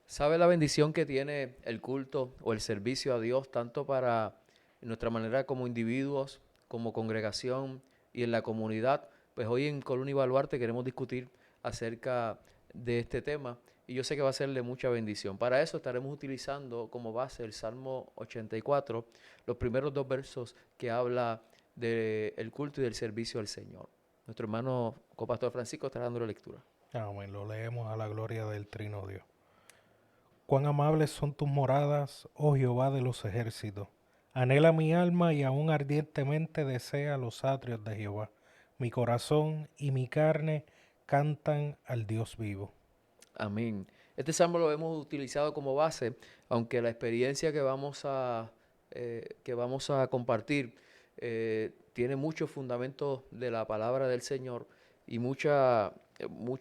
¿Sabe la bendición que tiene el culto o el servicio a Dios, tanto para nuestra manera como individuos, como congregación y en la comunidad? Pues hoy en Columna y Baluarte queremos discutir acerca de este tema y yo sé que va a ser de mucha bendición. Para eso estaremos utilizando como base el Salmo 84, los primeros dos versos que habla del culto y del servicio al Señor. Nuestro hermano copastor Francisco estará dando la lectura. Amén. Lo leemos a la gloria del Trino Dios. Cuán amables son tus moradas, oh Jehová de los ejércitos. Anhela mi alma y aún ardientemente desea los atrios de Jehová. Mi corazón y mi carne cantan al Dios vivo. Amén. Este salmo lo hemos utilizado como base, aunque la experiencia que vamos a compartir tiene muchos fundamentos de la palabra del Señor y mucha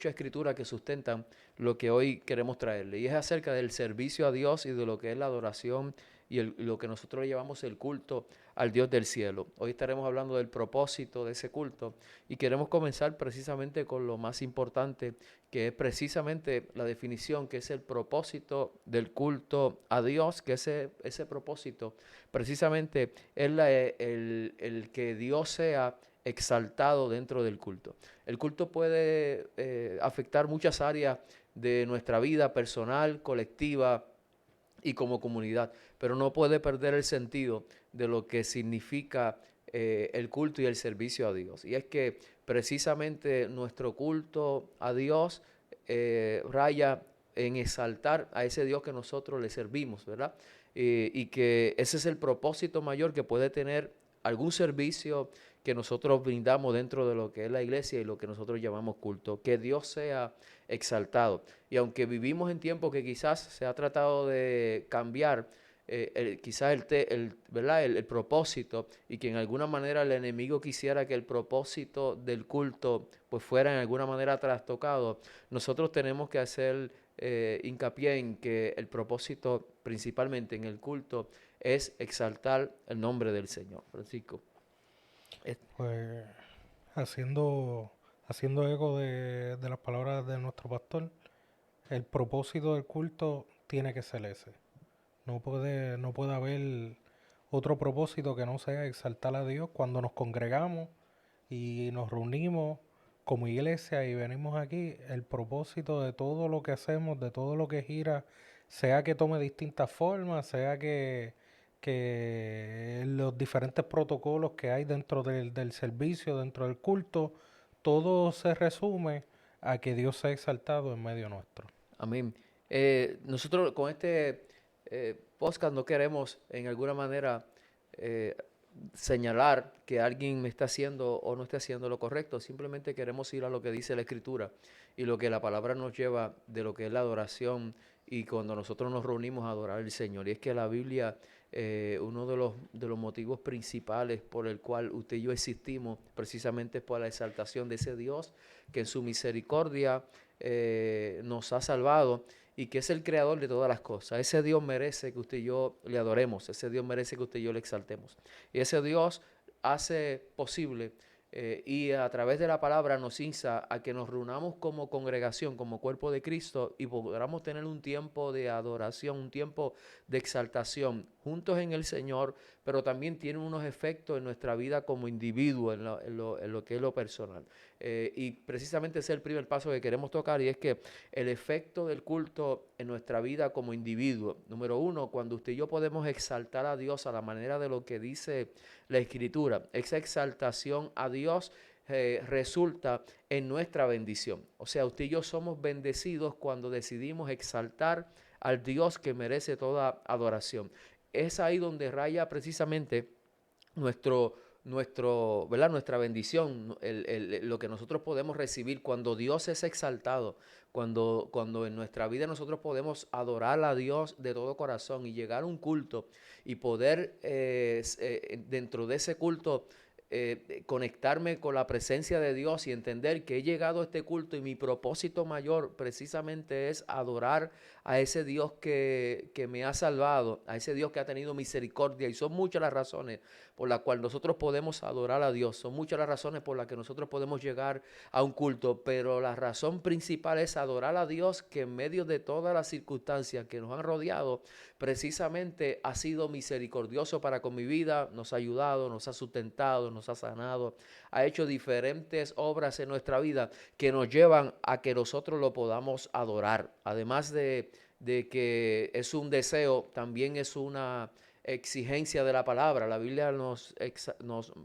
escritura que sustentan lo que hoy queremos traerle. Y es acerca del servicio a Dios y de lo que es la adoración y lo que nosotros llamamos el culto al Dios del cielo. Hoy estaremos hablando del propósito de ese culto y queremos comenzar precisamente con lo más importante, que es precisamente la definición, que es el propósito del culto a Dios, que ese propósito precisamente es el que Dios sea exaltado dentro del culto. El culto puede afectar muchas áreas de nuestra vida personal, colectiva y como comunidad, pero no puede perder el sentido de lo que significa el culto y el servicio a Dios. Y es que precisamente nuestro culto a Dios raya en exaltar a ese Dios que nosotros le servimos, ¿verdad? Y que ese es el propósito mayor que puede tener algún servicio que nosotros brindamos dentro de lo que es la iglesia y lo que nosotros llamamos culto, que Dios sea exaltado. Y aunque vivimos en tiempos que quizás se ha tratado de cambiar, quizás ¿verdad? El propósito, y que en alguna manera el enemigo quisiera que el propósito del culto pues fuera en alguna manera trastocado, nosotros tenemos que hacer hincapié en que el propósito principalmente en el culto es exaltar el nombre del Señor. Francisco. Es- Pues haciendo, haciendo eco de las palabras de nuestro pastor, el propósito del culto tiene que ser ese. No puede haber otro propósito que no sea exaltar a Dios cuando nos congregamos y nos reunimos como iglesia y venimos aquí. El propósito de todo lo que hacemos, de todo lo que gira, sea que tome distintas formas, sea que los diferentes protocolos que hay dentro del servicio, dentro del culto, todo se resume a que Dios sea exaltado en medio nuestro. Amén. Nosotros con este podcast no queremos en alguna manera eh, señalar que alguien está haciendo o no está haciendo lo correcto. Simplemente queremos ir a lo que dice la Escritura y lo que la palabra nos lleva de lo que es la adoración y cuando nosotros nos reunimos a adorar al Señor. Y es que la Biblia, uno de los motivos principales por el cual usted y yo existimos, precisamente es por la exaltación de ese Dios que en su misericordia nos ha salvado y que es el creador de todas las cosas. Ese Dios merece que usted y yo le adoremos, ese Dios merece que usted y yo le exaltemos. Y ese Dios hace posible y a través de la palabra nos insta a que nos reunamos como congregación, como cuerpo de Cristo y podamos tener un tiempo de adoración, un tiempo de exaltación juntos en el Señor, pero también tiene unos efectos en nuestra vida como individuo, en lo que es lo personal. Y precisamente ese es el primer paso que queremos tocar y es que el efecto del culto en nuestra vida como individuo. Número uno, cuando usted y yo podemos exaltar a Dios a la manera de lo que dice la Escritura, esa exaltación a Dios resulta en nuestra bendición. O sea, usted y yo somos bendecidos cuando decidimos exaltar al Dios que merece toda adoración. Es ahí donde raya precisamente nuestro, ¿verdad? Nuestra bendición, lo que nosotros podemos recibir cuando Dios es exaltado, cuando en nuestra vida nosotros podemos adorar a Dios de todo corazón y llegar a un culto y poder dentro de ese culto conectarme con la presencia de Dios y entender que he llegado a este culto y mi propósito mayor precisamente es adorar a ese Dios que me ha salvado, a ese Dios que ha tenido misericordia. Y son muchas las razones por las cuales nosotros podemos adorar a Dios, son muchas las razones por las que nosotros podemos llegar a un culto, pero la razón principal es adorar a Dios, que en medio de todas las circunstancias que nos han rodeado, precisamente ha sido misericordioso para con mi vida, nos ha ayudado, nos ha sustentado, nos ha sanado, ha hecho diferentes obras en nuestra vida que nos llevan a que nosotros lo podamos adorar. Además de que es un deseo, también es una exigencia de la palabra. La Biblia nos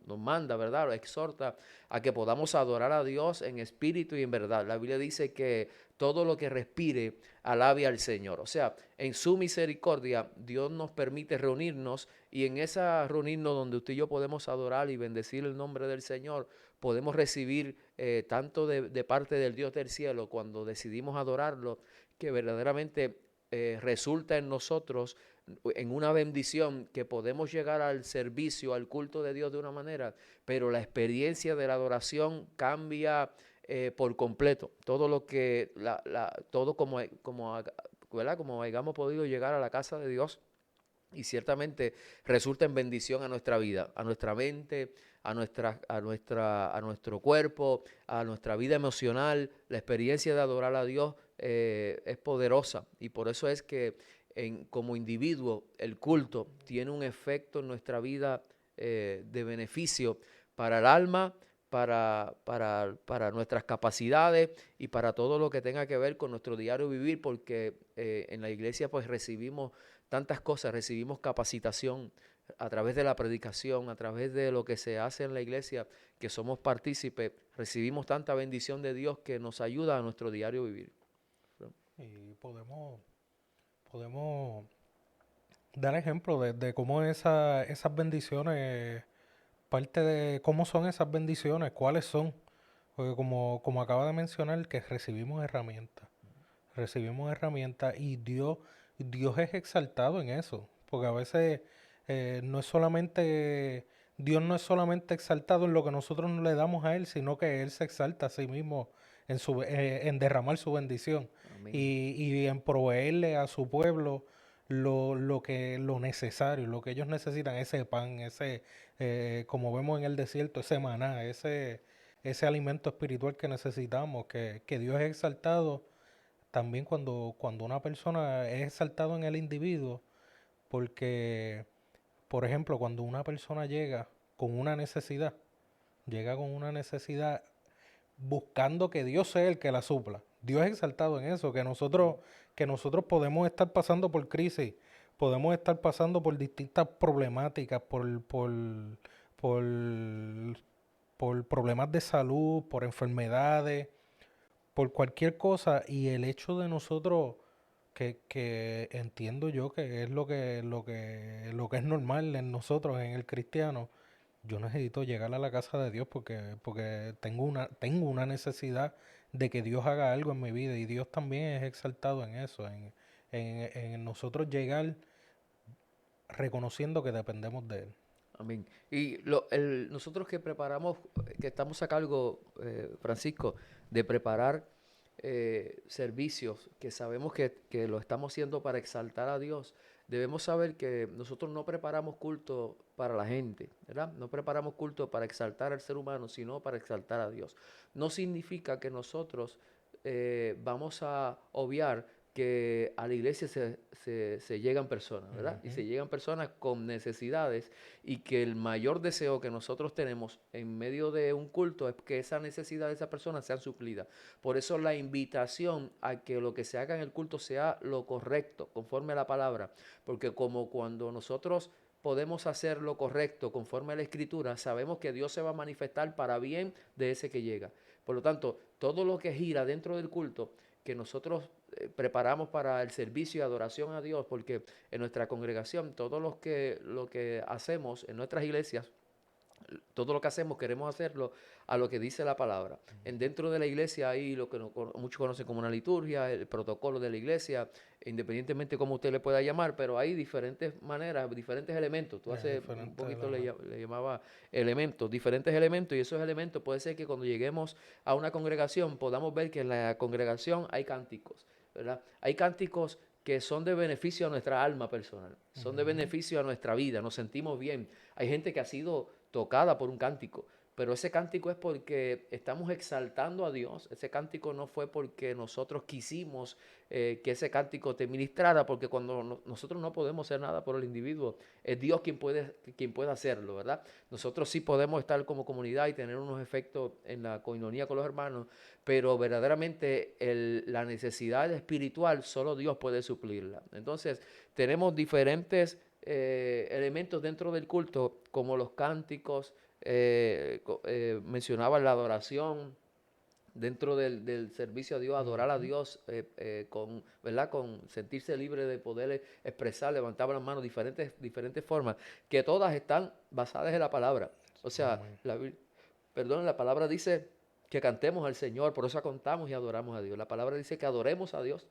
manda, ¿verdad? Nos exhorta a que podamos adorar a Dios en espíritu y en verdad. La Biblia dice que todo lo que respire alabe al Señor. O sea, en su misericordia Dios nos permite reunirnos, y en esa reunirnos donde usted y yo podemos adorar y bendecir el nombre del Señor, podemos recibir tanto de parte del Dios del cielo, cuando decidimos adorarlo, que verdaderamente resulta en nosotros en una bendición, que podemos llegar al servicio, al culto de Dios de una manera, pero la experiencia de la adoración cambia por completo. Todo lo que, todo ¿verdad? Como hayamos podido llegar a la casa de Dios, y ciertamente resulta en bendición a nuestra vida, a nuestra mente, a nuestro cuerpo, a nuestra vida emocional. La experiencia de adorar a Dios es poderosa, y por eso es que como individuo el culto tiene un efecto en nuestra vida de beneficio para el alma, para nuestras capacidades y para todo lo que tenga que ver con nuestro diario vivir, porque en la iglesia pues recibimos tantas cosas, recibimos capacitación a través de la predicación, a través de lo que se hace en la iglesia, que somos partícipes, recibimos tanta bendición de Dios que nos ayuda a nuestro diario vivir. Y podemos dar ejemplo de cómo esas bendiciones, parte de cómo son esas bendiciones, cuáles son. Porque como acaba de mencionar, que recibimos herramientas y Dios es exaltado en eso, porque a veces no es solamente, Dios no es solamente exaltado en lo que nosotros le damos a Él, sino que Él se exalta a sí mismo en derramar su bendición Amén. y en proveerle a su pueblo lo necesario, lo que ellos necesitan, ese pan, como vemos en el desierto, ese maná, ese alimento espiritual que necesitamos, que Dios es exaltado también cuando una persona es exaltado en el individuo, porque, por ejemplo, cuando una persona llega con una necesidad buscando que Dios sea el que la supla. Dios es exaltado en eso, que nosotros podemos estar pasando por crisis, podemos estar pasando por distintas problemáticas, por, por problemas de salud, por enfermedades, por cualquier cosa, y el hecho de nosotros, que entiendo yo que es lo que es normal en nosotros, en el cristiano, yo necesito llegar a la casa de Dios porque tengo una necesidad de que Dios haga algo en mi vida, y Dios también es exaltado en eso, en nosotros llegar reconociendo que dependemos de Él. Amén. Y nosotros que preparamos, que estamos a cargo, Francisco, de preparar servicios, que sabemos que lo estamos haciendo para exaltar a Dios, debemos saber que nosotros no preparamos culto para la gente, ¿verdad? No preparamos culto para exaltar al ser humano, sino para exaltar a Dios. No significa que nosotros vamos a obviar que a la iglesia se llegan personas, ¿verdad? Y Ujú. se llegan personas con necesidades, y que el mayor deseo que nosotros tenemos en medio de un culto es que esa necesidad de esa persona sea suplida. Por eso la invitación a que lo que se haga en el culto sea lo correcto, conforme a la palabra, porque como cuando nosotros podemos hacer lo correcto conforme a la escritura, sabemos que Dios se va a manifestar para bien de ese que llega. Por lo tanto, todo lo que gira dentro del culto, que nosotros preparamos para el servicio y adoración a Dios, porque en nuestra congregación, todo lo que hacemos en nuestras iglesias, todo lo que hacemos queremos hacerlo a lo que dice la palabra. Dentro de la iglesia hay lo que muchos conocen como una liturgia, el protocolo de la iglesia, independientemente cómo usted le pueda llamar, pero hay diferentes maneras, diferentes elementos. Tú Es hace un diferente de poquito la... le llamaba elementos, diferentes elementos, y esos elementos puede ser que cuando lleguemos a una congregación podamos ver que en la congregación hay cánticos, ¿verdad? Hay cánticos que son de beneficio a nuestra alma personal, son de Ujú. beneficio a nuestra vida, nos sentimos bien. Hay gente que ha sido tocada por un cántico, pero ese cántico es porque estamos exaltando a Dios. Ese cántico no fue porque nosotros quisimos que ese cántico te ministrara, porque cuando nosotros no podemos hacer nada por el individuo, es Dios quien puede hacerlo, ¿verdad? Nosotros sí podemos estar como comunidad y tener unos efectos en la coinonía con los hermanos, pero verdaderamente la necesidad espiritual solo Dios puede suplirla. Entonces, tenemos diferentes elementos dentro del culto, como los cánticos, mencionaba la adoración dentro del servicio a Dios, adorar a Ujú. Dios con, ¿verdad? Con sentirse libre de poder expresar, levantar las manos, diferentes formas, que todas están basadas en la palabra. O sea, Amén. la palabra dice que cantemos al Señor, por eso cantamos y adoramos a Dios. La palabra dice que adoremos a Dios,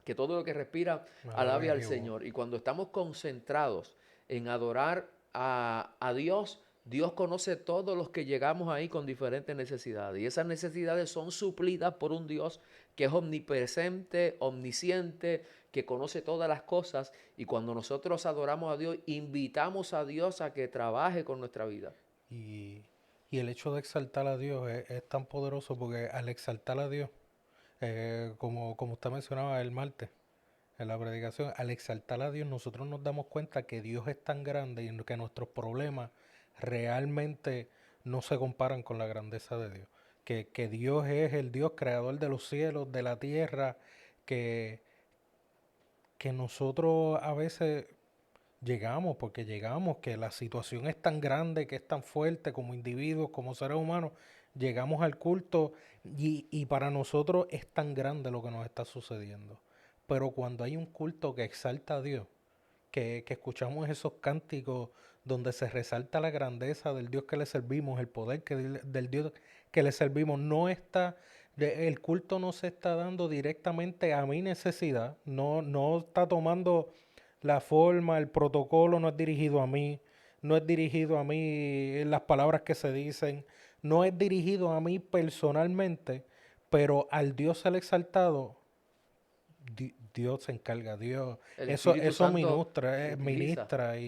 que todo lo que respira Alabe alabe a al Jehová. Señor. Y cuando estamos concentrados en adorar a Dios, Dios conoce todos los que llegamos ahí con diferentes necesidades. Y esas necesidades son suplidas por un Dios que es omnipresente, omnisciente, que conoce todas las cosas. Y cuando nosotros adoramos a Dios, invitamos a Dios a que trabaje con nuestra vida. Y, y el hecho de exaltar a Dios es tan poderoso porque al exaltar a Dios, como usted mencionaba el martes en la predicación, al exaltar a Dios nosotros nos damos cuenta que Dios es tan grande y que nuestros problemas realmente no se comparan con la grandeza de Dios. Que Dios es el Dios creador de los cielos, de la tierra, que, que nosotros a veces llegamos, porque llegamos, que la situación es tan grande, que es tan fuerte como individuos, como seres humanos, llegamos al culto y para nosotros es tan grande lo que nos está sucediendo. Pero cuando hay un culto que exalta a Dios, que escuchamos esos cánticos donde se resalta la grandeza del Dios que le servimos, el poder del Dios que le servimos, no está, el culto no se está dando directamente a mi necesidad, no está tomando la forma, el protocolo no es dirigido a mí, no es dirigido a mí las palabras que se dicen, no es dirigido a mí personalmente, pero al Dios el exaltado, Dios se encarga, Dios, El eso, Espíritu eso Santo ministra, utiliza. ministra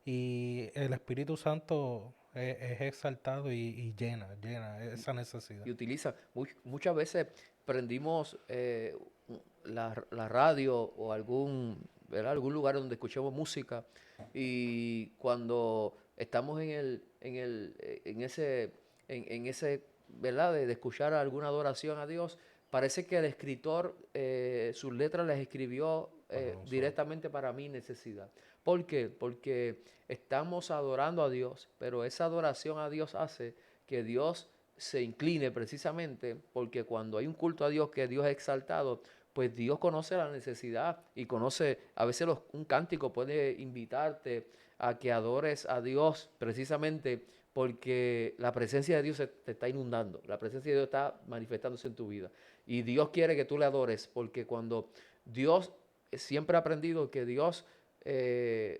y el Espíritu Santo es exaltado y llena esa necesidad. Y utiliza. Muchas veces prendimos la radio o ¿verdad? Algún lugar donde escuchemos música y cuando estamos en ese, ¿verdad? De escuchar alguna adoración a Dios, parece que el escritor sus letras las escribió Para nosotros. directamente para mi necesidad. ¿Por qué? Porque estamos adorando a Dios, pero esa adoración a Dios hace que Dios se incline precisamente porque cuando hay un culto a Dios, que Dios es exaltado, pues Dios conoce la necesidad y conoce, a veces un cántico puede invitarte a que adores a Dios precisamente porque la presencia de Dios te está inundando, la presencia de Dios está manifestándose en tu vida. Y Dios quiere que tú le adores porque cuando Dios, siempre ha aprendido que Dios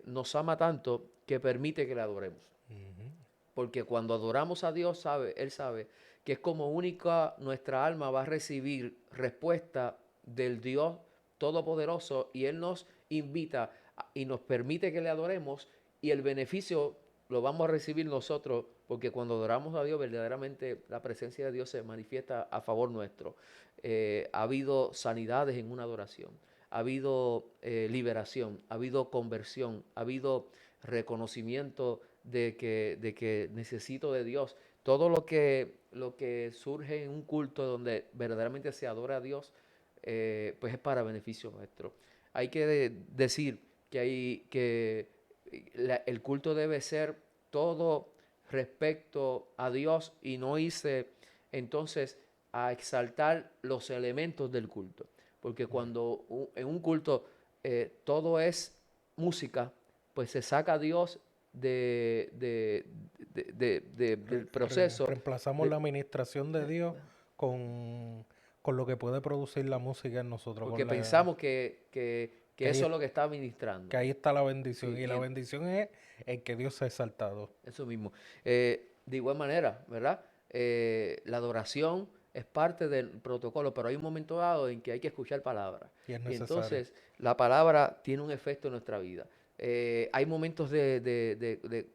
nos ama tanto que permite que le adoremos. Ujú. Porque cuando adoramos a Dios, Él sabe que es como única nuestra alma va a recibir respuesta del Dios Todopoderoso y Él nos invita y nos permite que le adoremos y el beneficio lo vamos a recibir nosotros porque cuando adoramos a Dios verdaderamente la presencia de Dios se manifiesta a favor nuestro. Ha habido sanidades en una adoración, ha habido liberación, ha habido conversión, ha habido reconocimiento de que necesito de Dios. Todo lo que surge en un culto donde verdaderamente se adora a Dios, pues es para beneficio nuestro. Hay que decir que el culto debe ser todo respecto a Dios y no irse entonces a exaltar los elementos del culto. Porque cuando en un culto todo es música, pues se saca a Dios del proceso. Reemplazamos de- la administración de Dios con, con lo que puede producir la música en nosotros, Porque con la, pensamos que que ahí, eso es lo que está ministrando. que ahí está la bendición. Sí, Y la bendición es el que Dios se ha exaltado. eso mismo. De igual manera, ¿verdad? La adoración es parte del protocolo, pero hay un momento dado en que hay que escuchar palabra. Y es Y necesario. entonces la palabra tiene un efecto en nuestra vida. Hay momentos de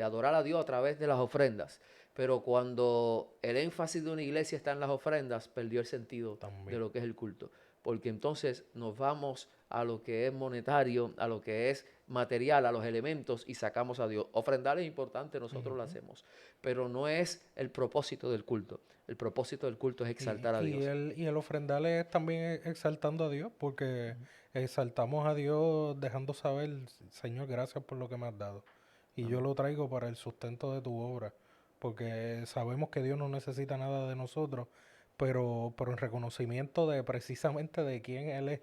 adorar a Dios a través de las ofrendas, pero cuando el énfasis de una iglesia está en las ofrendas, perdió el sentido de También. lo que es el culto. Porque entonces nos vamos a lo que es monetario, a lo que es material, a los elementos y sacamos a Dios. Ofrendar es importante, nosotros lo Ujú. hacemos, pero no es el propósito del culto. El propósito del culto es Y, exaltar a y Dios. el, y el ofrendar es también exaltando a Dios, porque exaltamos a Dios dejando saber, Señor, gracias por lo que me has dado. Y yo Amén. lo traigo para el sustento de tu obra, porque sabemos que Dios no necesita nada de nosotros, pero en reconocimiento de precisamente de quién Él es,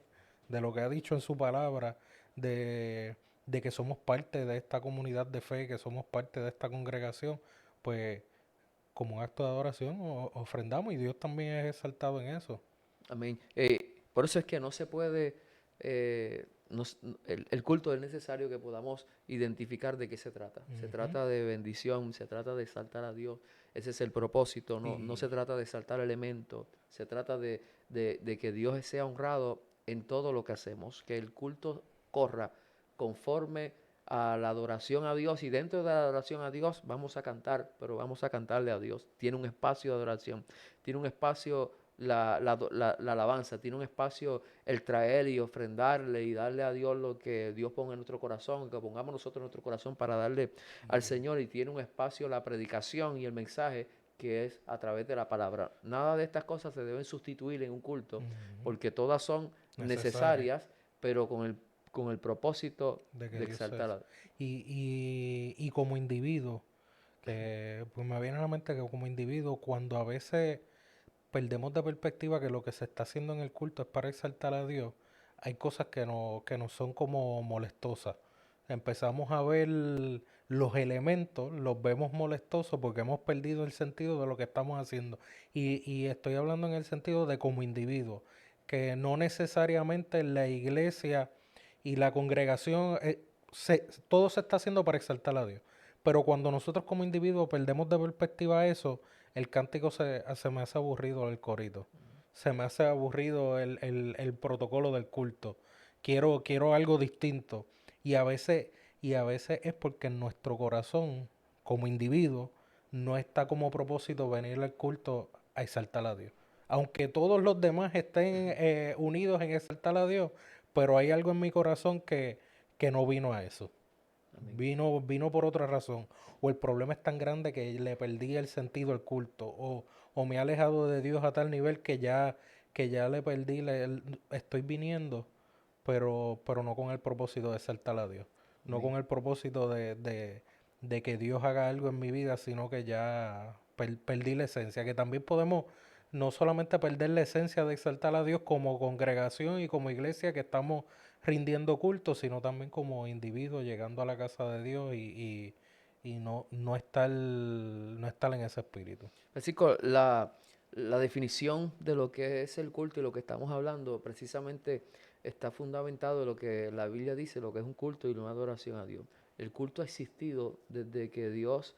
de lo que ha dicho en su palabra, de que somos parte de esta comunidad de fe, que somos parte de esta congregación, pues como un acto de adoración ofrendamos y Dios también es exaltado en eso. Amén. Por eso es que no se puede, el culto es necesario que podamos identificar de qué se trata. Se Ujú. trata de bendición, se trata de exaltar a Dios. Ese es el propósito. No se Y trata de exaltar elementos. Se trata de que Dios sea honrado en todo lo que hacemos. Que el culto corra conforme a la adoración a Dios. Y dentro de la adoración a Dios vamos a cantar, pero vamos a cantarle a Dios. Tiene un espacio de adoración. Tiene un espacio la alabanza, tiene un espacio el traer y ofrendarle y darle a Dios lo que Dios ponga en nuestro corazón, que pongamos nosotros en nuestro corazón para darle al Señor, y tiene un espacio la predicación y el mensaje que es a través de la palabra. Nada de estas cosas se deben sustituir en un culto, ujú, porque todas son necesario necesarias, pero con el propósito de que de Dios exaltar es. a Y como individuo, que pues me viene a la mente que como individuo, cuando a veces perdemos de perspectiva que lo que se está haciendo en el culto es para exaltar a Dios, hay cosas que no son como molestosas. Empezamos a ver los elementos, los vemos molestosos porque hemos perdido el sentido de lo que estamos haciendo. Y estoy hablando en el sentido de como individuo, que no necesariamente la iglesia y la congregación, todo se está haciendo para exaltar a Dios. Pero cuando nosotros como individuos perdemos de perspectiva eso, el cántico se me hace aburrido el corito. Se me hace aburrido el protocolo del culto. Quiero algo distinto. Y a veces, y a veces es porque en nuestro corazón, como individuo, no está como propósito venir al culto a exaltar a Dios. Aunque todos los demás estén unidos en exaltar a Dios, pero hay algo en mi corazón que no vino a eso. Amén. Vino por otra razón. O el problema es tan grande que le perdí el sentido al culto. O me he alejado de Dios a tal nivel que ya le perdí, estoy viniendo, pero no con el propósito de exaltar a Dios. No Amén. con el propósito de que Dios haga algo en mi vida, sino que ya perdí la esencia. Que también podemos no solamente perder la esencia de exaltar a Dios como congregación y como iglesia que estamos rindiendo culto, sino también como individuo llegando a la casa de Dios y no estar en ese espíritu. Francisco, la definición de lo que es el culto y lo que estamos hablando precisamente está fundamentado en lo que la Biblia dice, lo que es un culto y una adoración a Dios. El culto ha existido desde que Dios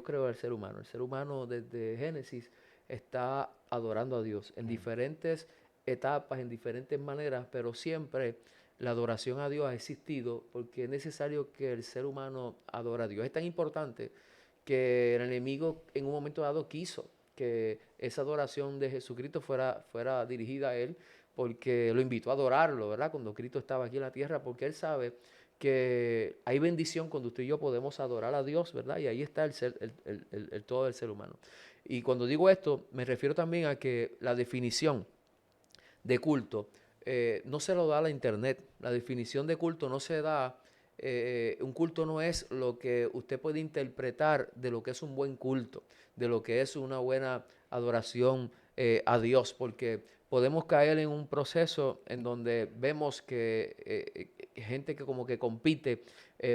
creó al ser humano. El ser humano desde Génesis está adorando a Dios en Mm. diferentes etapas, en diferentes maneras, pero siempre la adoración a Dios ha existido porque es necesario que el ser humano adore a Dios. Es tan importante que el enemigo en un momento dado quiso que esa adoración de Jesucristo fuera dirigida a él, porque lo invitó a adorarlo, ¿verdad? Cuando Cristo estaba aquí en la tierra, porque él sabe que hay bendición cuando usted y yo podemos adorar a Dios, ¿verdad? Y ahí está el todo del ser humano. Y cuando digo esto, me refiero también a que la definición de culto no se lo da la internet. La definición de culto no se da. Un culto no es lo que usted puede interpretar de lo que es un buen culto, de lo que es una buena adoración a Dios, porque podemos caer en un proceso en donde vemos que gente que como que compite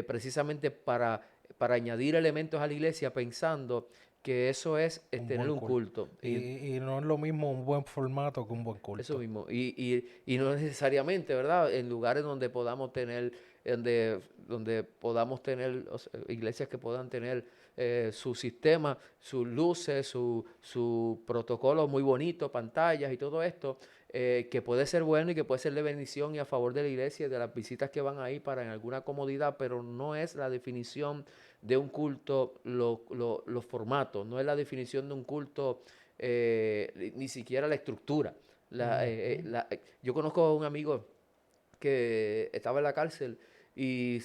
precisamente para añadir elementos a la iglesia pensando que eso es Un tener buen un culto. culto. Y no es lo mismo un buen formato que un buen Eso culto. mismo. Y no necesariamente, ¿verdad? En lugares donde podamos tener, donde podamos tener o sea, iglesias que puedan tener su sistema, sus luces, su protocolo muy bonito, pantallas y todo esto, que puede ser bueno y que puede ser de bendición y a favor de la iglesia y de las visitas que van ahí para en alguna comodidad, pero no es la definición de un culto, los formatos, no es la definición de un culto, ni siquiera la estructura. Ujú. Yo conozco a un amigo que estaba en la cárcel y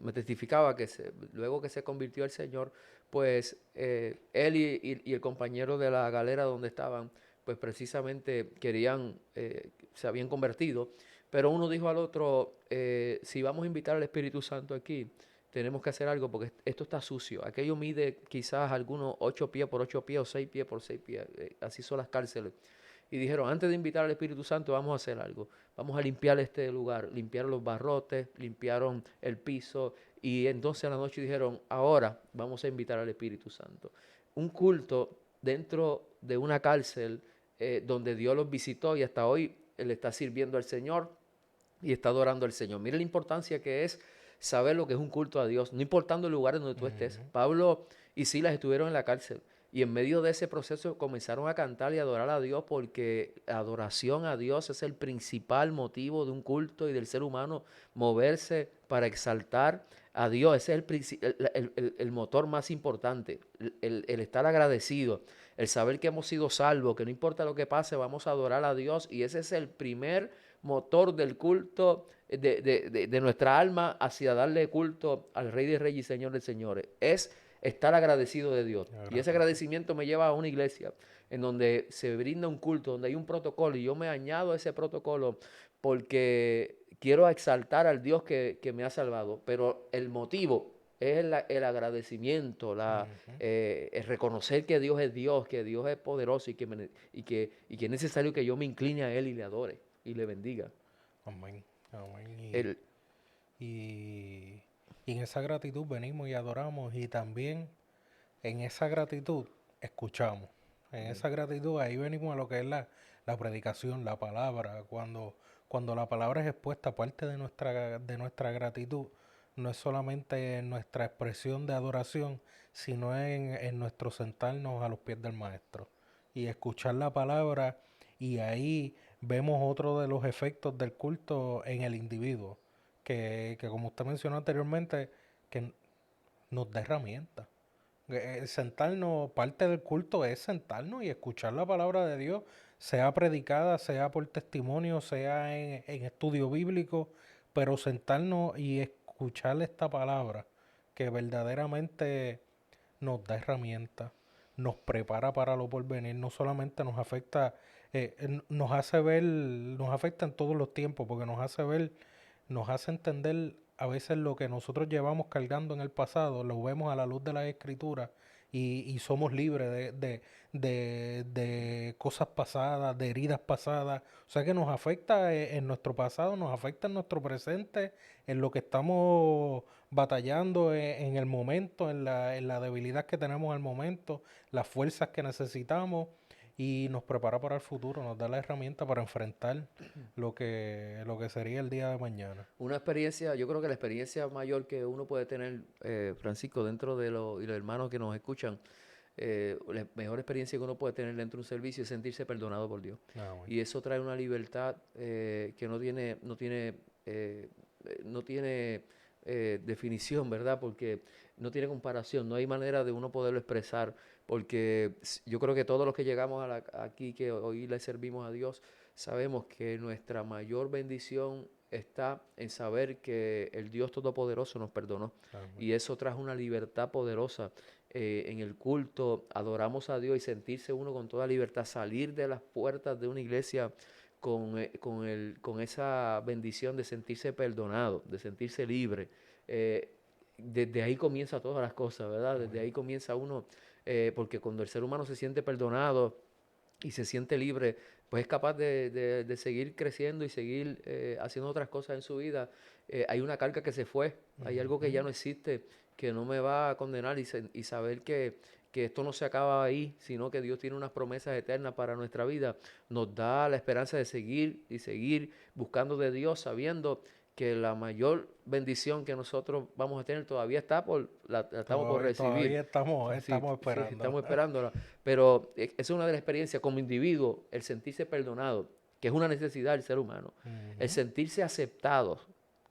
me testificaba que luego que se convirtió al Señor, pues él y el compañero de la galera donde estaban, pues precisamente se habían convertido, pero uno dijo al otro, si vamos a invitar al Espíritu Santo aquí, tenemos que hacer algo porque esto está sucio. Aquello mide quizás algunos 8 pies por 8 pies o 6 pies por 6 pies. Así son las cárceles. Y dijeron, antes de invitar al Espíritu Santo, vamos a hacer algo. Vamos a limpiar este lugar. Limpiaron los barrotes, limpiaron el piso. Y entonces a la noche dijeron, ahora vamos a invitar al Espíritu Santo. Un culto dentro de una cárcel donde Dios los visitó y hasta hoy él está sirviendo al Señor y está adorando al Señor. Mire la importancia que es saber lo que es un culto a Dios, no importando el lugar en donde tú estés. Ujú. Pablo y Silas estuvieron en la cárcel y en medio de ese proceso comenzaron a cantar y adorar a Dios porque la adoración a Dios es el principal motivo de un culto y del ser humano moverse para exaltar a Dios. Ese es el motor más importante, el estar agradecido, el saber que hemos sido salvos, que no importa lo que pase, vamos a adorar a Dios y ese es el primer motor del culto de nuestra alma hacia darle culto al Rey de Reyes y Señor de Señores. Es estar agradecido de Dios. Y ese Agradecido. agradecimiento me lleva a una iglesia en donde se brinda un culto, donde hay un protocolo y yo me añado a ese protocolo porque quiero exaltar al Dios que me ha salvado. Pero el motivo es el agradecimiento, Ujú. el reconocer que Dios, que Dios es poderoso y que es necesario que yo me incline a Él y le adore y le bendiga. Amén. Amén. El, Y, y en esa gratitud venimos y adoramos y también en esa gratitud escuchamos. En esa gratitud ahí venimos a lo que es la predicación, la palabra. Cuando la palabra es expuesta, parte de nuestra gratitud, no es solamente en nuestra expresión de adoración, sino en nuestro sentarnos a los pies del Maestro y escuchar la palabra y ahí vemos otro de los efectos del culto en el individuo, que como usted mencionó anteriormente, que nos da herramientas. Sentarnos, parte del culto es sentarnos y escuchar la palabra de Dios, sea predicada, sea por testimonio, sea en estudio bíblico, pero sentarnos y escuchar esta palabra que verdaderamente nos da herramientas, nos prepara para lo porvenir, no solamente nos afecta, nos hace ver, nos afecta en todos los tiempos, porque nos hace ver, nos hace entender a veces lo que nosotros llevamos cargando en el pasado, lo vemos a la luz de la escritura y somos libres de cosas pasadas, de heridas pasadas. O sea que nos afecta en nuestro pasado, nos afecta en nuestro presente, en lo que estamos batallando en el momento, en la debilidad que tenemos al momento, las fuerzas que necesitamos y nos prepara para el futuro, nos da la herramienta para enfrentar lo que sería el día de mañana. una experiencia, yo creo que la experiencia mayor que uno puede tener, Francisco, dentro y los hermanos que nos escuchan, la mejor experiencia que uno puede tener dentro de un servicio es sentirse perdonado por Dios. Ah, bueno. Y eso trae una libertad que no tiene definición, ¿verdad? Porque no tiene comparación, no hay manera de uno poderlo expresar, porque yo creo que todos los que llegamos aquí, que hoy le servimos a Dios, sabemos que nuestra mayor bendición está en saber que el Dios Todopoderoso nos perdonó. Amén. Y eso trajo una libertad poderosa en el culto, adoramos a Dios y sentirse uno con toda libertad, salir de las puertas de una iglesia con esa bendición de sentirse perdonado, de sentirse libre. Desde ahí comienza todas las cosas, ¿verdad? Desde Amén. ahí comienza uno, porque cuando el ser humano se siente perdonado, y se siente libre, pues es capaz de seguir creciendo y seguir haciendo otras cosas en su vida. Hay una carga que se fue, hay algo que ya Ujú. no existe, que no me va a condenar y saber que esto no se acaba ahí, sino que Dios tiene unas promesas eternas para nuestra vida, nos da la esperanza de seguir y seguir buscando de Dios, sabiendo que la mayor bendición que nosotros vamos a tener todavía está la estamos por recibir. Todavía estamos, Sí, estamos sí, esperando. estamos esperándola. Pero esa es una de las experiencias como individuo, el sentirse perdonado, que es una necesidad del ser humano. El Ujú. sentirse aceptado,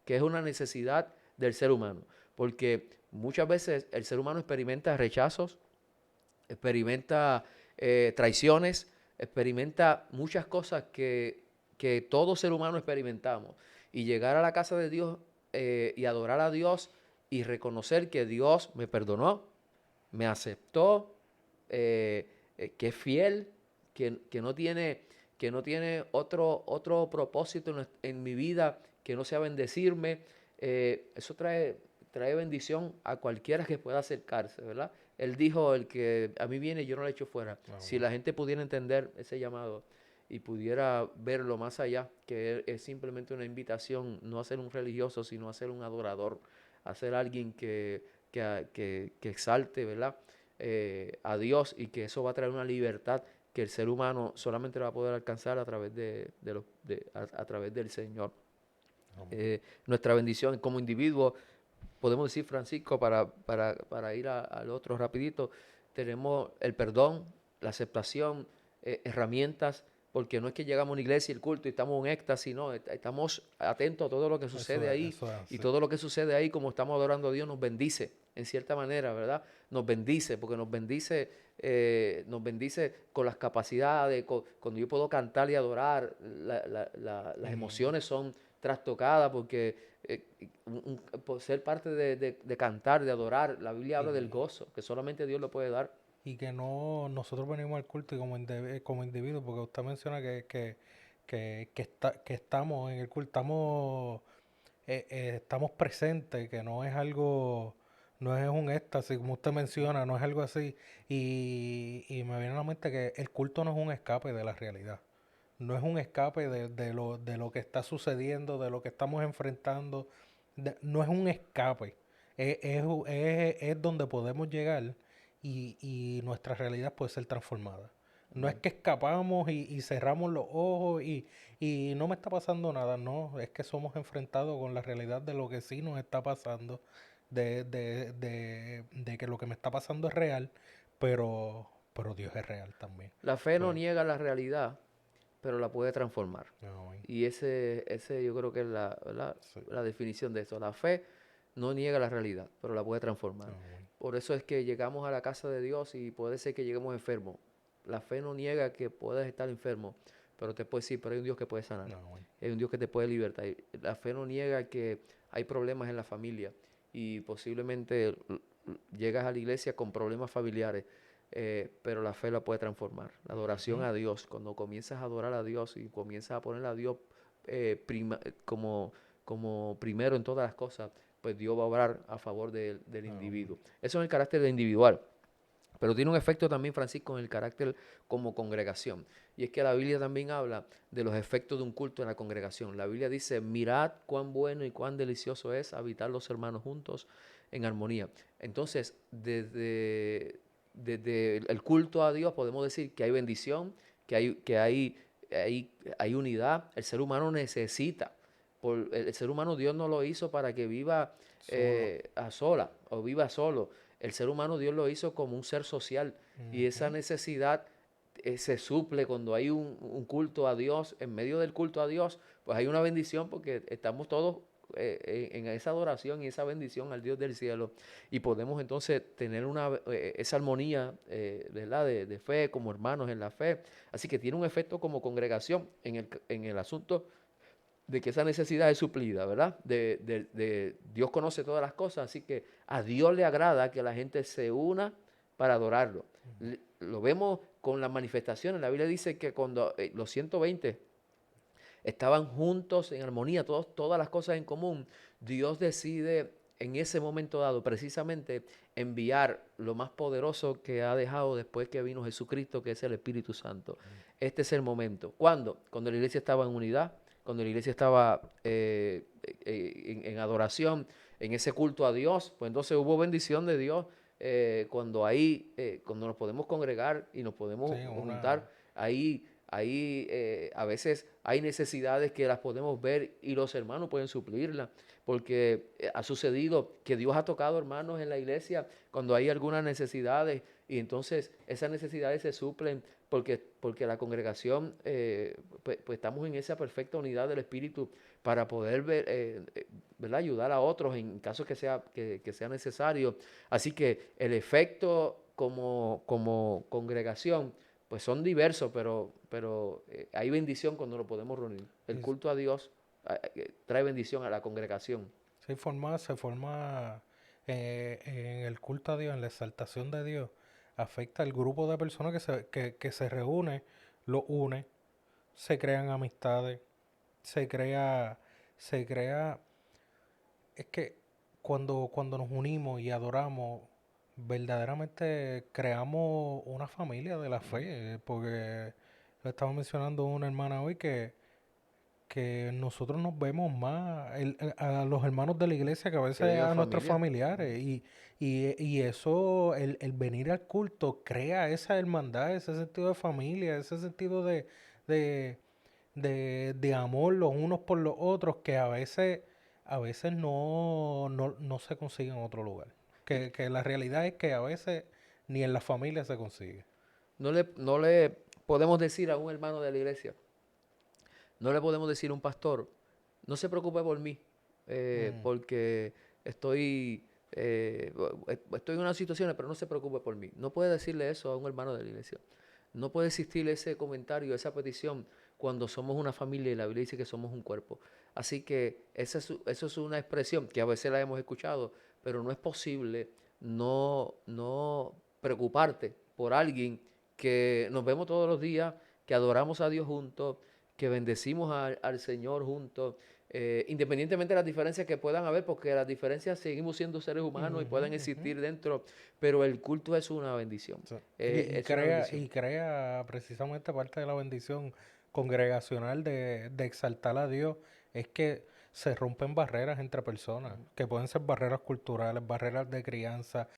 que es una necesidad del ser humano. Porque muchas veces el ser humano experimenta rechazos, experimenta traiciones, experimenta muchas cosas que todo ser humano experimentamos. Y llegar a la casa de Dios y adorar a Dios y reconocer que Dios me perdonó, me aceptó, que es fiel, que no tiene otro propósito en mi vida que no sea bendecirme. Eso trae bendición a cualquiera que pueda acercarse, ¿verdad? Él dijo, el que a mí viene, yo no le echo fuera. Ah, Si bueno. la gente pudiera entender ese llamado y pudiera verlo más allá, que es simplemente una invitación, no a ser un religioso, sino a ser un adorador, a ser alguien que exalte, ¿verdad? A Dios, y que eso va a traer una libertad que el ser humano solamente va a poder alcanzar a través a través del Señor. Amén. Nuestra bendición como individuo, podemos decir, Francisco, para ir al otro rapidito, tenemos el perdón, la aceptación, herramientas, porque no es que llegamos a una iglesia y el culto y estamos en éxtasis, no, estamos atentos a todo lo que sucede ahí, Eso es y así. todo lo que sucede ahí, como estamos adorando a Dios, nos bendice, en cierta manera, ¿verdad? Nos bendice, porque nos bendice con las capacidades, cuando yo puedo cantar y adorar, las Ujú. emociones son trastocadas, porque por ser parte de cantar, de adorar, la Biblia habla del Y, gozo, que solamente Dios lo puede dar. y que no, nosotros venimos al culto y como individuos, porque usted menciona que estamos en el culto, estamos presentes, que no es algo, no es un éxtasis, como usted menciona, no es algo así. Y me viene a la mente que el culto no es un escape de la realidad. No es un escape de lo que está sucediendo, de lo que estamos enfrentando. No es un escape. Es donde podemos llegar y nuestra realidad puede ser transformada. No es Amén. que escapamos y cerramos los ojos y no me está pasando nada, no. Es que somos enfrentados con la realidad de lo que sí nos está pasando, de que lo que me está pasando es real, pero Dios es real también. La fe no Pues, niega la realidad, pero la puede transformar. amén. Y ese yo creo que es ¿verdad? Sí, La definición de eso. La fe no niega la realidad, pero la puede transformar. amén. Por eso es que llegamos a la casa de Dios y puede ser que lleguemos enfermos. La fe no niega que puedas estar enfermo, pero te puede decir, pero hay un Dios que puede sanar. Amén. Hay un Dios que te puede libertar. Y la fe no niega que hay problemas en la familia y posiblemente llegas a la iglesia con problemas familiares, pero la fe la puede transformar. La adoración Ujú. a Dios, cuando comienzas a adorar a Dios y comienzas a poner a Dios como primero en todas las cosas, pues Dios va a obrar a favor del Amén. individuo. Eso es el carácter individual. Pero tiene un efecto también, Francisco, en el carácter como congregación. Y es que la Biblia también habla de los efectos de un culto en la congregación. La Biblia dice, mirad cuán bueno y cuán delicioso es habitar los hermanos juntos en armonía. Entonces, desde el culto a Dios podemos decir que hay bendición, hay unidad. El ser humano necesita. El ser humano Dios no lo hizo para que viva Solo. a sola o viva solo. El ser humano Dios lo hizo como un ser social y esa Ujú. necesidad se suple cuando hay un culto a Dios. En medio del culto a Dios, pues hay una bendición porque estamos todos en esa adoración y esa bendición al Dios del cielo y podemos entonces tener esa armonía, ¿verdad? De fe como hermanos en la fe. Así que tiene un efecto como congregación en el asunto de que esa necesidad es suplida, ¿verdad? Dios conoce todas las cosas, así que a Dios le agrada que la gente se una para adorarlo. Lo vemos con las manifestaciones. La Biblia dice que cuando los 120 estaban juntos en armonía, todas las cosas en común, Dios decide en ese momento dado precisamente enviar lo más poderoso que ha dejado después que vino Jesucristo, que es el Espíritu Santo. Este es el momento. ¿Cuándo? Cuando la iglesia estaba en unidad, cuando la iglesia estaba en adoración, en ese culto a Dios, pues entonces hubo bendición de Dios. Cuando nos podemos congregar y nos podemos Sí, juntar, ahí a veces hay necesidades que las podemos ver y los hermanos pueden suplirlas, porque ha sucedido que Dios ha tocado hermanos en la iglesia cuando hay algunas necesidades y entonces esas necesidades se suplen porque la congregación, pues estamos en esa perfecta unidad del Espíritu para poder ver, ¿verdad? Ayudar a otros en caso que sea necesario. Así que el efecto como congregación, pues son diversos, pero hay bendición cuando lo podemos reunir. El y culto a Dios trae bendición a la congregación. se forma en el culto a Dios, en la exaltación de Dios, afecta al grupo de personas que se reúne, lo une, se crean amistades, se crea, se crea, es que cuando nos unimos y adoramos, verdaderamente creamos una familia de la fe, porque le estaba mencionando una hermana hoy que nosotros nos vemos más a los hermanos de la iglesia que a Que veces digo a nuestros familia. familiares. Y eso, el venir al culto, crea esa hermandad, ese sentido de familia, ese sentido de, de amor los unos por los otros que a veces no se consigue en otro lugar. Y Que la realidad es que a veces ni en la familia se consigue. no le podemos decir a un hermano de la iglesia, no le podemos decir a un pastor, no se preocupe por mí, Mm, porque estoy, estoy en unas situaciones, pero no se preocupe por mí. No puede decirle eso a un hermano de la iglesia. No puede existir ese comentario, esa petición, cuando somos una familia y la Biblia dice que somos un cuerpo. Así que eso es una expresión que a veces la hemos escuchado, pero no es posible no preocuparte por alguien que nos vemos todos los días, que adoramos a Dios juntos, que bendecimos al Señor juntos, independientemente de las diferencias que puedan haber, porque las diferencias seguimos siendo seres humanos y ujú, pueden ujú. existir dentro, pero el culto es una bendición. Sí. Es una bendición. Y crea precisamente parte de la bendición congregacional de exaltar a Dios, es que se rompen barreras entre personas, que pueden ser barreras culturales, barreras de crianza,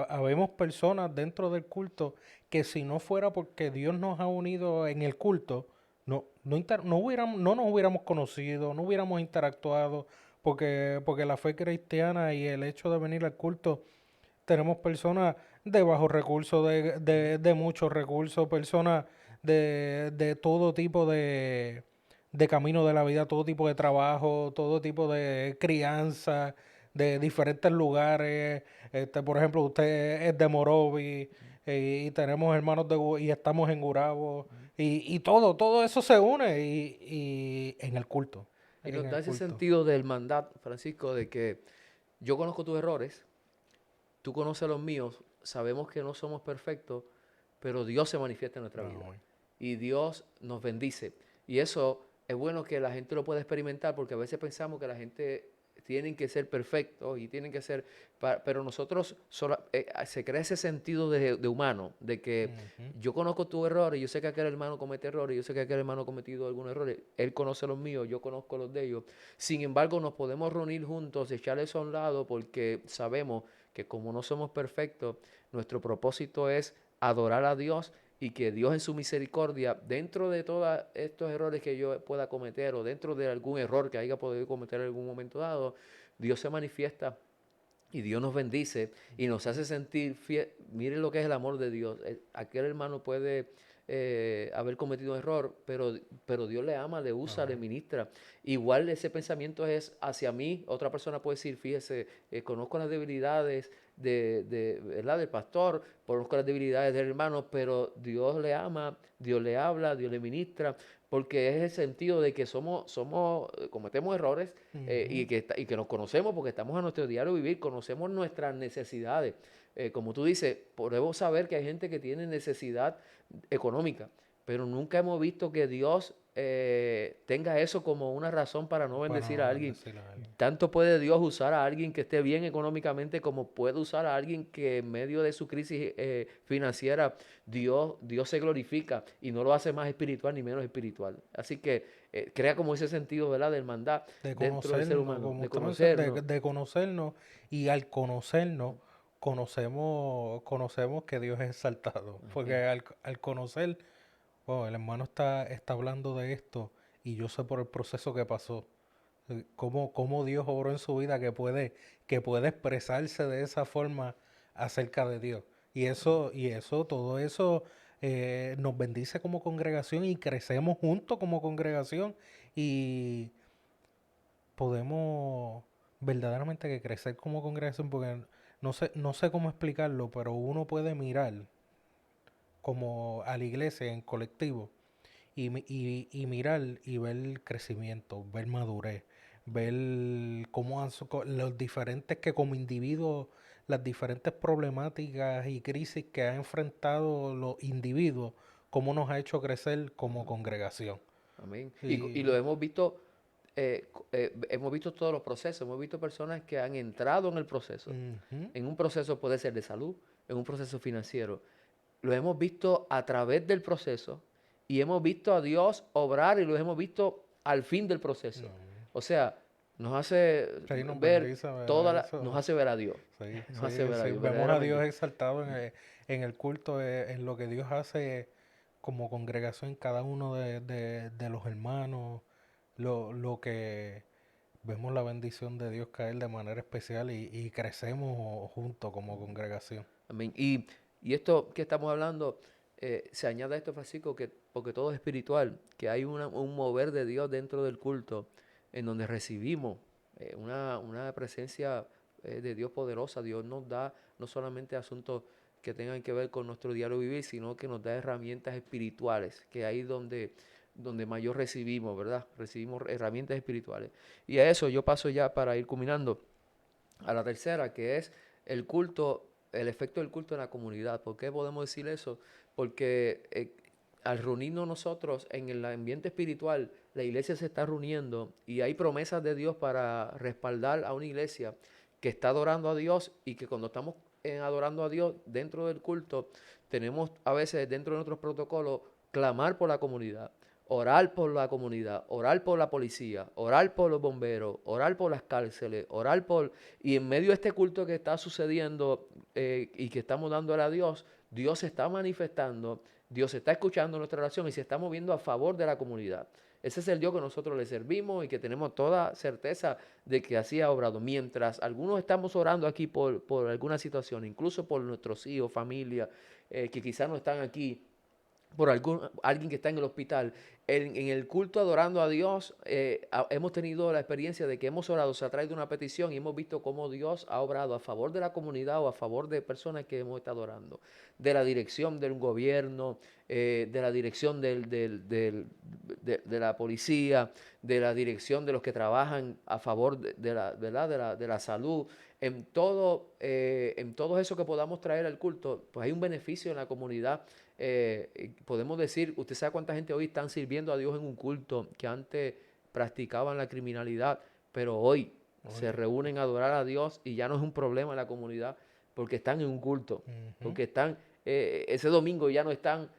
habemos personas dentro del culto que si no fuera porque Dios nos ha unido en el culto, no nos hubiéramos conocido, no hubiéramos interactuado, porque la fe cristiana y el hecho de venir al culto tenemos personas de bajos recursos, de muchos recursos, personas de todo tipo de camino de la vida, todo tipo de trabajo, todo tipo de crianza, de diferentes lugares. Por ejemplo, usted es de Morovi y tenemos hermanos y estamos en Gurabo y todo eso se une y en el culto, Y en nos da el ese culto. sentido de hermandad, Francisco, de que yo conozco tus errores, tú conoces los míos, sabemos que no somos perfectos, pero Dios se manifiesta en nuestra vida. Ah, Y Dios nos bendice. Y eso es bueno que la gente lo pueda experimentar, porque a veces pensamos que la gente tienen que ser perfectos y tienen que ser, pero nosotros se crea ese sentido de humano, de que ujú. yo conozco tus errores, yo sé que aquel hermano comete errores, yo sé que aquel hermano ha cometido algunos errores, él conoce los míos, yo conozco los de ellos. Sin embargo, nos podemos reunir juntos, echar eso a un lado, porque sabemos que como no somos perfectos, nuestro propósito es adorar a Dios y que Dios en su misericordia, dentro de todos estos errores que yo pueda cometer o dentro de algún error que haya podido cometer en algún momento dado, Dios se manifiesta y Dios nos bendice y nos hace sentir fiel. Miren lo que es el amor de Dios. Aquel hermano puede haber cometido un error, pero Dios le ama, le usa, le Ajá. ministra. Igual ese pensamiento es hacia mí. Otra persona puede decir, fíjese, conozco las debilidades ¿verdad? Del pastor, conozco las debilidades del hermano, pero Dios le ama, Dios le habla, Dios le ministra, porque es el sentido de que cometemos errores Ujú. y que nos conocemos porque estamos a nuestro diario vivir, conocemos nuestras necesidades. Como tú dices, podemos saber que hay gente que tiene necesidad económica, pero nunca hemos visto que Dios tenga eso como una razón para no para bendecir no a alguien. bendecir a alguien. Tanto puede Dios usar a alguien que esté bien económicamente como puede usar a alguien que en medio de su crisis financiera Dios se glorifica y no lo hace más espiritual ni menos espiritual. Así que crea como ese sentido, ¿verdad?, de hermandad De dentro del ser conocernos, humano, como de usted menciona, conocernos. de conocernos, y al conocernos, conocemos que Dios es exaltado, porque Amén. al conocer, oh, el hermano está hablando de esto, y yo sé por el proceso que pasó, cómo Dios obró en su vida que puede expresarse de esa forma acerca de Dios. Todo eso nos bendice como congregación y crecemos juntos como congregación y podemos verdaderamente que crecer como congregación porque no sé cómo explicarlo, pero uno puede mirar como a la iglesia en colectivo y mirar y ver crecimiento, ver madurez, ver los diferentes que como individuos, las diferentes problemáticas y crisis que han enfrentado los individuos, cómo nos ha hecho crecer como congregación. Amén. Y Y lo hemos visto todos los procesos, hemos visto personas que han entrado en el proceso. ujú, En un proceso puede ser de salud, en un proceso financiero. Lo hemos visto a través del proceso y hemos visto a Dios obrar y lo hemos visto al fin del proceso. no, O sea, nos hace sí, nos ver bendice ver nos eso. hace ver a Dios. Sí, Nos hace sí, ver a sí. Dios, Vemos a Dios verdaderamente. exaltado en el culto, en lo que Dios hace como congregación, cada uno de los hermanos, lo que vemos la bendición de Dios caer de manera especial y crecemos juntos como congregación. Amén. Y esto que estamos hablando, se añade a esto, Francisco, que porque todo es espiritual, que hay un mover de Dios dentro del culto, en donde recibimos una presencia de Dios poderosa. Dios nos da no solamente asuntos que tengan que ver con nuestro diario vivir, sino que nos da herramientas espirituales, que ahí donde mayor recibimos, ¿verdad? Recibimos herramientas espirituales. Y a eso yo paso ya para ir culminando a la tercera, que es el culto, el efecto del culto en la comunidad. ¿Por qué podemos decir eso? Porque al reunirnos nosotros en el ambiente espiritual, la iglesia se está reuniendo y hay promesas de Dios para respaldar a una iglesia que está adorando a Dios y que cuando estamos adorando a Dios dentro del culto, tenemos a veces dentro de nuestros protocolos clamar por la comunidad, orar por la comunidad, orar por la policía, orar por los bomberos, orar por las cárceles, orar por... Y en medio de este culto que está sucediendo y que estamos dándole a Dios, Dios se está manifestando, Dios está escuchando nuestra oración y se está moviendo a favor de la comunidad. Ese es el Dios que nosotros le servimos y que tenemos toda certeza de que así ha obrado. Mientras algunos estamos orando aquí por alguna situación, incluso por nuestros hijos, familia, que quizás no están aquí, por alguien que está en el hospital. En el culto adorando a Dios, hemos tenido la experiencia de que hemos orado, se ha traído una petición y hemos visto cómo Dios ha obrado a favor de la comunidad o a favor de personas que hemos estado orando. De la dirección del gobierno, de la dirección de la policía, de la dirección de los que trabajan a favor ¿verdad? De la salud. En todo eso que podamos traer al culto, pues hay un beneficio en la comunidad. Podemos decir, usted sabe cuánta gente hoy están sirviendo a Dios en un culto que antes practicaban la criminalidad, pero hoy se Oye, reúnen a adorar a Dios y ya no es un problema en la comunidad porque están en un culto, ujú, porque están, ese domingo ya no están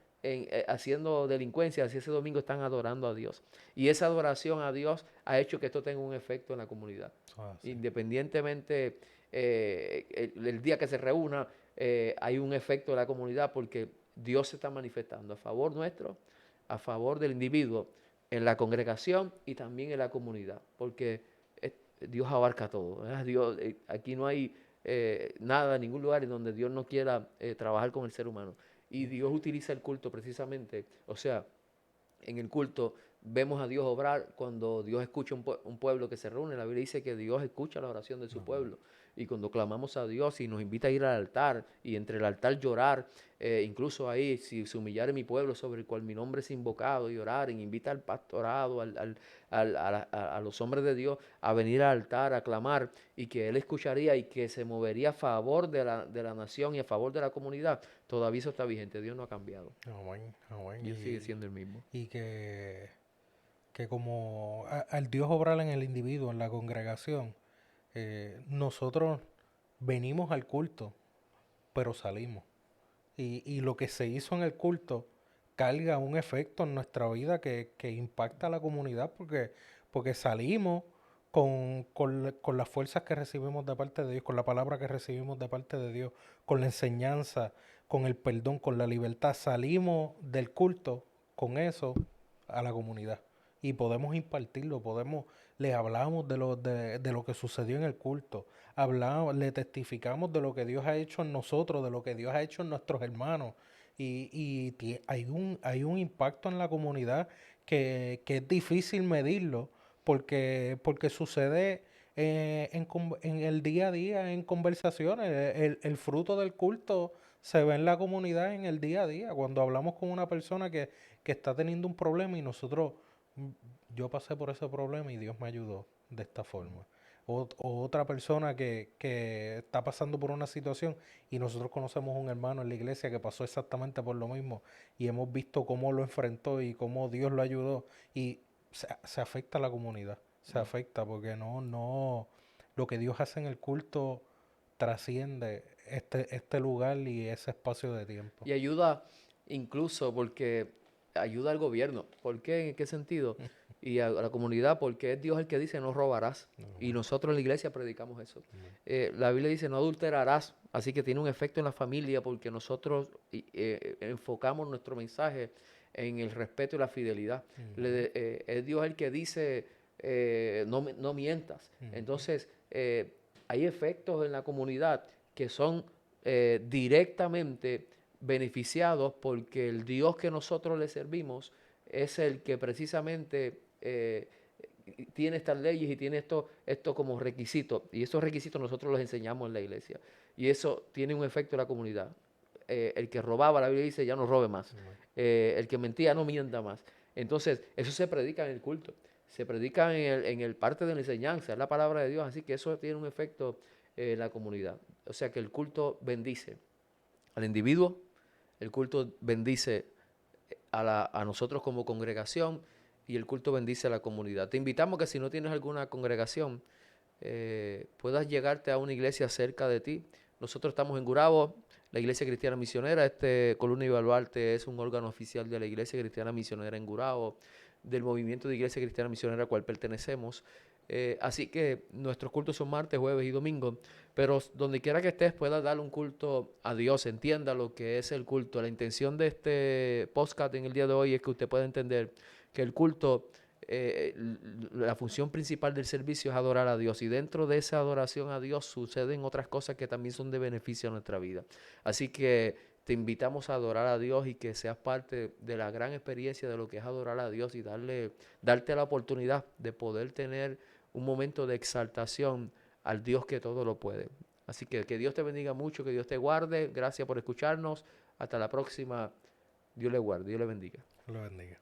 haciendo delincuencia, ese domingo están adorando a Dios. Y esa adoración a Dios ha hecho que esto tenga un efecto en la comunidad. eso es así. Independientemente el día que se reúna, hay un efecto en la comunidad porque Dios se está manifestando a favor nuestro, a favor del individuo, en la congregación y también en la comunidad, porque Dios abarca todo. ¿Verdad? Dios, aquí no hay nada, ningún lugar en donde Dios no quiera trabajar con el ser humano. Y Dios utiliza el culto precisamente, o sea, en el culto vemos a Dios obrar cuando Dios escucha un pueblo que se reúne. La Biblia dice que Dios escucha la oración de su Amén. pueblo. y cuando clamamos a Dios y nos invita a ir al altar y entre el altar llorar, incluso ahí, si se humillare mi pueblo sobre el cual mi nombre es invocado y orar, invita al pastorado, a los hombres de Dios a venir al altar, a clamar y que Él escucharía y que se movería a favor de la nación y a favor de la comunidad, todavía eso está vigente, Dios no ha cambiado, Amén, amén. Dios sigue siendo el mismo. Y que como al Dios obrar en el individuo, en la congregación, nosotros venimos al culto, pero salimos. Y lo que se hizo en el culto carga un efecto en nuestra vida que impacta a la comunidad porque salimos con las fuerzas que recibimos de parte de Dios, con la palabra que recibimos de parte de Dios, con la enseñanza, con el perdón, con la libertad. Salimos del culto con eso a la comunidad y podemos impartirlo, le hablamos de lo que sucedió en el culto, hablamos, le testificamos de lo que Dios ha hecho en nosotros, de lo que Dios ha hecho en nuestros hermanos. Hay un impacto en la comunidad que es difícil medirlo porque sucede en el día a día, en conversaciones. El fruto del culto se ve en la comunidad en el día a día. Cuando hablamos con una persona que está teniendo un problema y nosotros, mm, yo pasé por ese problema y Dios me ayudó de esta forma. O otra persona que está pasando por una situación y nosotros conocemos un hermano en la iglesia que pasó exactamente por lo mismo y hemos visto cómo lo enfrentó y cómo Dios lo ayudó y se afecta a la comunidad, se afecta porque lo que Dios hace en el culto trasciende este lugar y ese espacio de tiempo. Y ayuda incluso porque ayuda al gobierno. ¿Por qué? ¿En qué sentido? Y a la comunidad, porque es Dios el que dice no robarás. Y nosotros en la iglesia predicamos eso. La Biblia dice no adulterarás, así que tiene un efecto en la familia porque nosotros enfocamos nuestro mensaje en el respeto y la fidelidad. Es Dios el que dice no mientas. Entonces, hay efectos en la comunidad que son directamente beneficiados porque el Dios que nosotros le servimos es el que precisamente tiene estas leyes y tiene esto como requisito. Y esos requisitos nosotros los enseñamos en la iglesia. Y eso tiene un efecto en la comunidad. El que robaba, la Biblia dice, ya no robe más. El que mentía, no mienta más. Entonces, eso se predica en el culto. Se predica en el parte de la enseñanza, es la palabra de Dios. Así que eso tiene un efecto en la comunidad. O sea que el culto bendice al individuo, el culto bendice a nosotros como congregación y el culto bendice a la comunidad. Te invitamos que si no tienes alguna congregación, puedas llegarte a una iglesia cerca de ti. Nosotros estamos en Gurabo, la Iglesia Cristiana Misionera. Columna y Baluarte es un órgano oficial de la Iglesia Cristiana Misionera en Gurabo, del movimiento de Iglesia Cristiana Misionera al cual pertenecemos. Así que nuestros cultos son martes, jueves y domingo, pero donde quiera que estés puedas darle un culto a Dios, entienda lo que es el culto. La intención de este podcast en el día de hoy es que usted pueda entender que el culto, la función principal del servicio es adorar a Dios y dentro de esa adoración a Dios suceden otras cosas que también son de beneficio a nuestra vida. Así que te invitamos a adorar a Dios y que seas parte de la gran experiencia de lo que es adorar a Dios y darte la oportunidad de poder tener un momento de exaltación al Dios que todo lo puede. Así que Dios te bendiga mucho, que Dios te guarde. Gracias por escucharnos. Hasta la próxima. Dios le guarde, Dios le bendiga. Lo bendiga.